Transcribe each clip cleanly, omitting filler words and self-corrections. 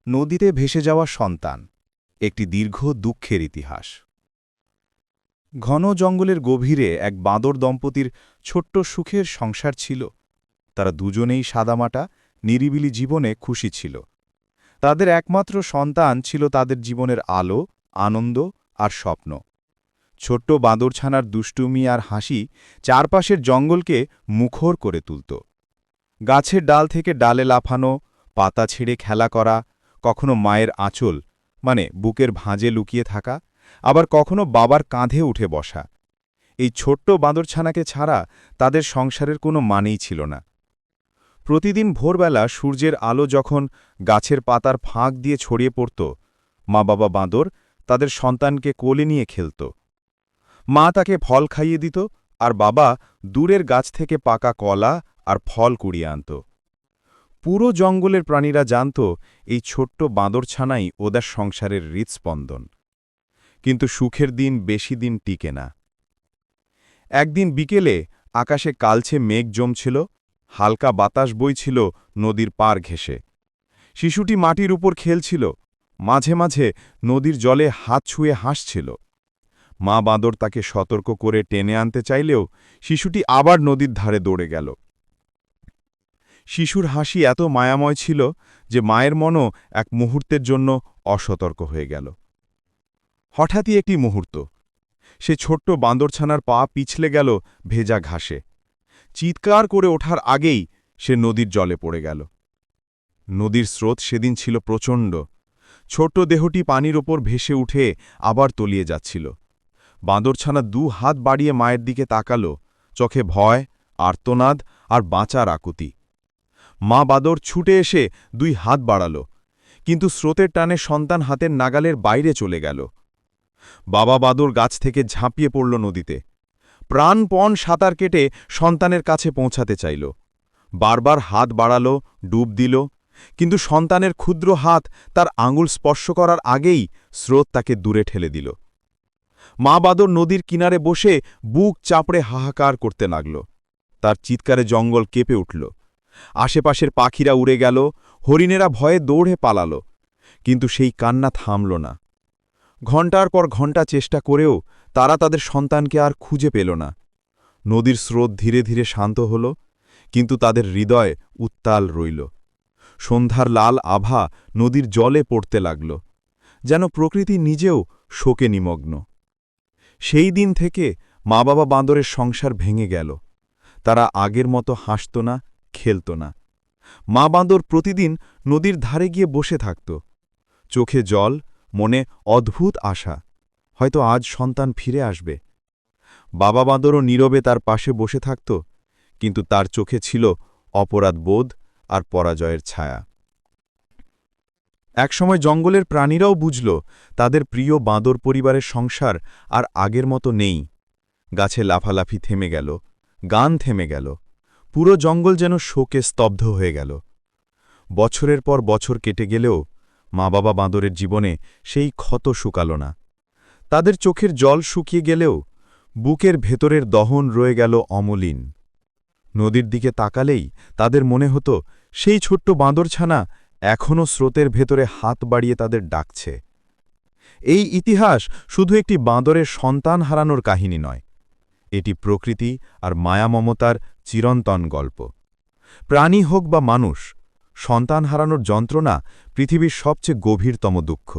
নদীতে ভেসে যাওয়া সন্তান, একটি দীর্ঘ দুঃখের ইতিহাস। ঘন জঙ্গলের গভীরে এক বাঁদর দম্পতির ছোট্ট সুখের সংসার ছিল। তারা দুজনেই সাদামাটা, নিরিবিলি জীবনে খুশি ছিল। তাদের একমাত্র সন্তান ছিল তাদের জীবনের আলো, আনন্দ আর স্বপ্ন। ছোট্ট বাঁদরছানার দুষ্টুমি আর হাসি চারপাশের জঙ্গলকে মুখর করে তুলত। গাছের ডাল থেকে ডালে লাফানো, পাতা ছেড়ে খেলা করা, কখনো মায়ের আঁচল বুকের ভাঁজে লুকিয়ে থাকা, আবার কখনো বাবার কাঁধে উঠে বসা। এই ছোট্ট বাঁদরছানাকে ছাড়া তাদের সংসারের কোনো মানেই ছিল না। প্রতিদিন ভোরবেলা সূর্যের আলো যখন গাছের পাতার ফাঁক দিয়ে ছড়িয়ে পড়ত, মা বাবা বাঁদর তাদের সন্তানকে কোলে নিয়ে খেলত। মা তাকে ফল খাইয়ে দিত, আর বাবা দূরের গাছ থেকে পাকা কলা আর ফল কুড়িয়ে আনত। পুরো জঙ্গলের প্রাণীরা জানত এই ছোট্ট বাঁদরছানাই ওদের সংসারের হৃৎস্পন্দন। কিন্তু সুখের দিন বেশি দিন টিকে না। একদিন বিকেলে আকাশে কালছে মেঘ জমছিল, হালকা বাতাস বইছিল নদীর পার ঘেঁষে। শিশুটি মাটির উপর খেলছিল, মাঝে মাঝে নদীর জলে হাত ছুঁয়ে হাসছিল। মা বাঁদর তাকে সতর্ক করে টেনে আনতে চাইলেও শিশুটি আবার নদীর ধারে দৌড়ে গেল। শিশুর হাসি এত মায়াময় ছিল যে মায়ের মনও এক মুহূর্তের জন্য অসতর্ক হয়ে গেল। হঠাৎই একটি মুহূর্ত, সে ছোট্ট বাঁদরছানার পা পিছলে গেল ভেজা ঘাসে। চিৎকার করে ওঠার আগেই সে নদীর জলে পড়ে গেল। নদীর স্রোত সেদিন ছিল প্রচণ্ড। ছোট্ট দেহটি পানির ওপর ভেসে উঠে আবার তলিয়ে যাচ্ছিল। বাঁদরছানা 2 হাত বাড়িয়ে মায়ের দিকে তাকাল, চোখে ভয়, আর্তনাদ আর বাঁচার আকুতি। মা বাঁদর ছুটে এসে 2 হাত বাড়াল, কিন্তু স্রোতের টানে সন্তান হাতের নাগালের বাইরে চলে গেল। বাবা বাঁদর গাছ থেকে ঝাঁপিয়ে পড়ল নদীতে। প্রাণপণ সাঁতার কেটে সন্তানের কাছে পৌঁছাতে চাইল। বারবার হাত বাড়াল, ডুব দিল, কিন্তু সন্তানের ক্ষুদ্র হাত তার আঙুল স্পর্শ করার আগেই স্রোত তাকে দূরে ঠেলে দিল। মা বাঁদর নদীর কিনারে বসে বুক চাপড়ে হাহাকার করতে লাগল। তার চিৎকারে জঙ্গল কেঁপে উঠল। আশেপাশের পাখিরা উড়ে গেল, হরিণেরা ভয়ে দৌড়ে পালাল, কিন্তু সেই কান্না থামল না। ঘণ্টার পর ঘণ্টা চেষ্টা করেও তারা তাদের সন্তানকে আর খুঁজে পেল না। নদীর স্রোত ধীরে ধীরে শান্ত হল, কিন্তু তাদের হৃদয় উত্তাল রইল। সন্ধ্যার লাল আভা নদীর জলে পড়তে লাগল, যেন প্রকৃতি নিজেও শোকে নিমগ্ন। সেই দিন থেকে মা বাবা বাঁদরের সংসার ভেঙে গেল। তারা আগের মতো হাসত না, খেলত না। মা বাঁদর প্রতিদিন নদীর ধারে গিয়ে বসে থাকত, চোখে জল, মনে অদ্ভুত আশা, হয়তো আজ সন্তান ফিরে আসবে। বাবা বাঁদরও নীরবে তার পাশে বসে থাকত, কিন্তু তার চোখে ছিল অপরাধবোধ আর পরাজয়ের ছায়া। একসময় জঙ্গলের প্রাণীরাও বুঝল তাদের প্রিয় বাঁদর পরিবারের সংসার আর আগের মতো নেই। গাছে লাফালাফি থেমে গেল, গান থেমে গেল, পুরো জঙ্গল যেন শোকে স্তব্ধ হয়ে গেল। বছরের পর বছর কেটে গেলেও মা বাবা বাঁদরের জীবনে সেই ক্ষত শুকাল না। তাদের চোখের জল শুকিয়ে গেলেও বুকের ভেতরের দহন রয়ে গেল অমলিন। নদীর দিকে তাকালেই তাদের মনে হতো সেই ছোট্ট বাঁদরছানা এখনও স্রোতের ভেতরে হাত বাড়িয়ে তাদের ডাকছে। এই ইতিহাস শুধু একটি বাঁদরের সন্তান হারানোর কাহিনী নয়, এটি প্রকৃতি আর মায়া মমতার চিরন্তন গল্প। প্রাণী হোক বা মানুষ, সন্তান হারানোর যন্ত্রণা পৃথিবীর সবচেয়ে গভীরতম দুঃখ।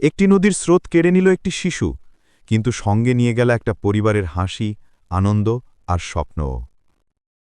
একটি নদীর স্রোত কেড়ে নিল একটি শিশু, কিন্তু সঙ্গে নিয়ে গেল একটা পরিবারের হাসি, আনন্দ আর স্বপ্নও।